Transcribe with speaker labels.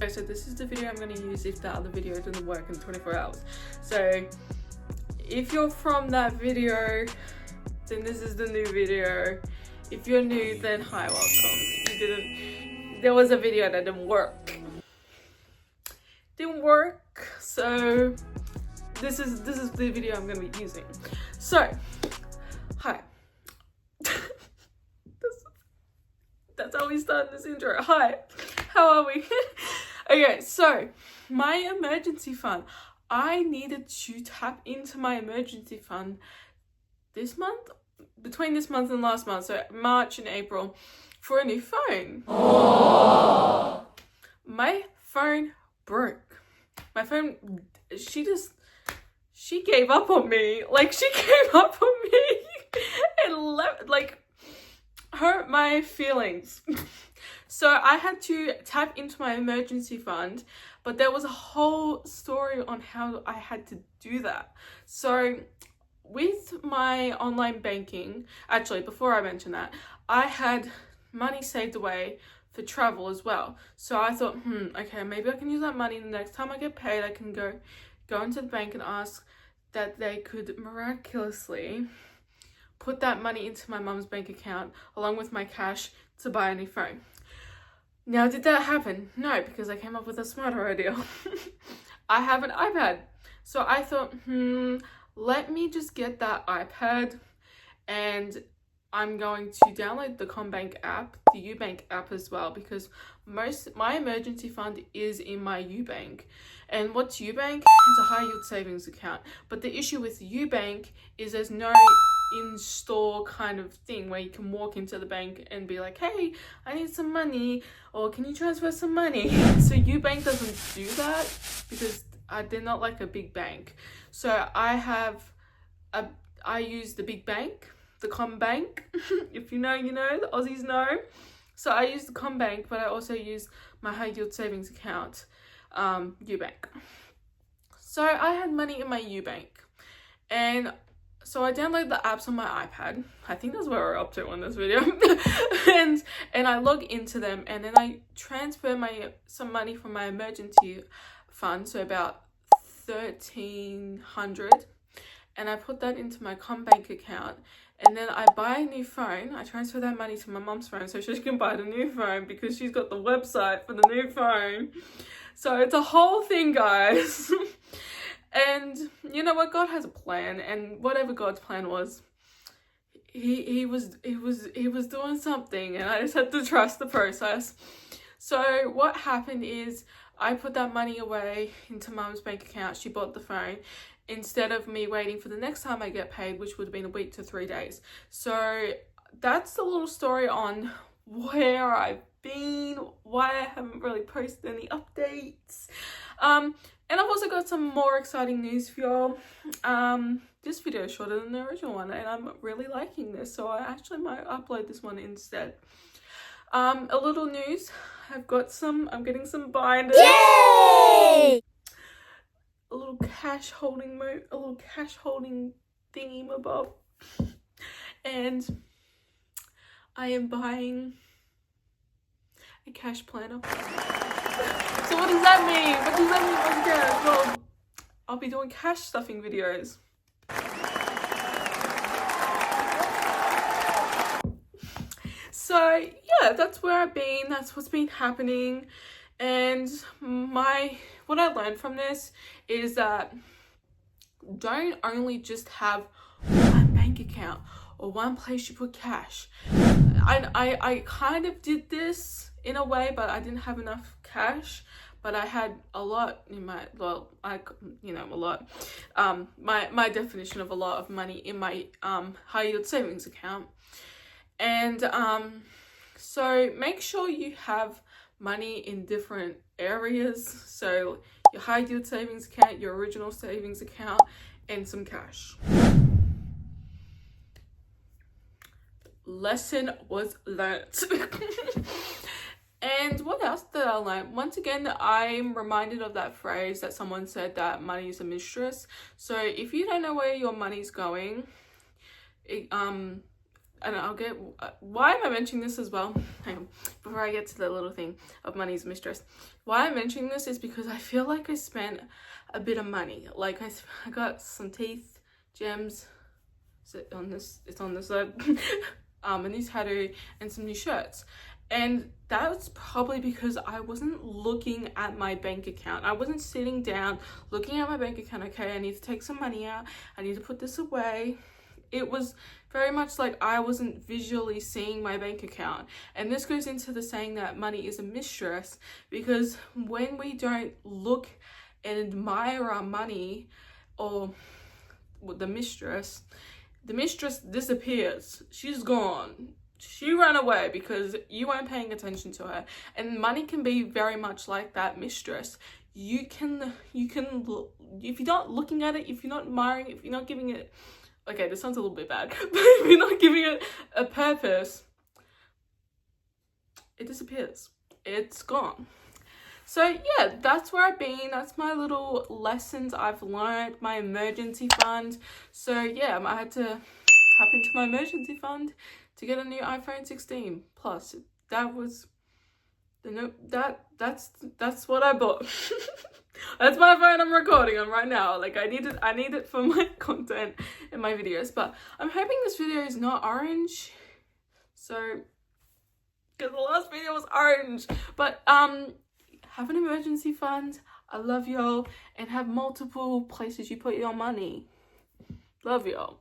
Speaker 1: Okay, so this is the video I'm going to use if the other video didn't work in 24 hours. So if you're from that video, then this is the new video. If you're new, then hi, welcome. There was a video that didn't work. So this is the video I'm going to be using. So hi. That's how we start this intro. Hi, how are we? Okay, so my emergency fund. I needed to tap into my emergency fund this month, between this month and last month, so March and April, for a new phone. Oh. My phone broke. My phone, she gave up on me. Like, she gave up on me and left, like, hurt my feelings. So I had to tap into my emergency fund, but there was a whole story on how I had to do that. So with my online banking, actually before I mention that, I had money saved away for travel as well. So I thought, okay, maybe I can use that money. The next time I get paid, I can go into the bank and ask that they could miraculously put that money into my mum's bank account along with my cash to buy a new phone. Now, did that happen? No, because I came up with a smarter idea. I have an iPad. So I thought, let me just get that iPad, and I'm going to download the CommBank app, the Ubank app as well, because my emergency fund is in my Ubank. And what's Ubank? It's a high yield savings account. But the issue with Ubank is there's no in-store kind of thing where you can walk into the bank and be like, hey, I need some money, or can you transfer some money? So Ubank doesn't do that because they're not like a big bank. So I use the big bank, the CommBank. If you know, you know, the Aussies know. So I use the CommBank, but I also use my high yield savings account, Ubank. So I had money in my Ubank, and so I download the apps on my iPad. I think that's where we're up to on this video. and I log into them, and then I transfer some money from my emergency fund, so about $1,300, and I put that into my CommBank account. And then I buy a new phone. I transfer that money to my mum's phone so she can buy the new phone because she's got the website for the new phone. So it's a whole thing, guys. And you know what? God has a plan, and whatever God's plan was, he was doing something, and I just had to trust the process. So what happened is I put that money away into mum's bank account. She bought the phone instead of me waiting for the next time I get paid, which would have been a week to 3 days. So that's the little story on where I've been, why I haven't really posted any updates. And I've also got some more exciting news for y'all. This video is shorter than the original one, and I'm really liking this, so I actually might upload this one instead. A little news, I'm getting some binders. Yay! A little cash holding thingy above, and I am buying a cash planner. So what does that mean? Well, I'll be doing cash stuffing videos. So yeah, that's where I've been. That's what's been happening. And what I learned from this is that don't only just have one bank account or one place you put cash. I kind of did this in a way, but I didn't have enough cash. But I had a lot in my, a lot. My definition of a lot of money in my high yield savings account. And so make sure you have money in different areas. So your high yield savings account, your original savings account, and some cash. Lesson was learnt. And what else did I learn? Once again, I'm reminded of that phrase that someone said, that money is a mistress. So if you don't know where your money's going, and I'll get, why am I mentioning this as well? Hang on, before I get to the little thing of money's mistress. Why I'm mentioning this is because I feel like I spent a bit of money. Like I got some teeth, gems, it's on this side, a new tattoo and some new shirts. And that's probably because I wasn't looking at my bank account. I wasn't sitting down looking at my bank account. Okay, I need to take some money out. I need to put this away. It was very much like I wasn't visually seeing my bank account. And this goes into the saying that money is a mistress, because when we don't look and admire our money, or the mistress disappears. She's gone. She ran away because you weren't paying attention to her. And money can be very much like that mistress. You can if you're not looking at it, if you're not admiring it, if you're not giving it, okay, this sounds a little bit bad, but if you're not giving it a purpose, it disappears. It's gone. So yeah, that's where I've been. That's my little lessons I've learned, my emergency fund. So yeah, I had to tap into my emergency fund to get a new iPhone 16 Plus. That was that's what I bought. That's my phone I'm recording on right now. Like I need it for my content and my videos. But I'm hoping this video is not orange. So, because the last video was orange. But have an emergency fund. I love y'all, and have multiple places you put your money. Love y'all.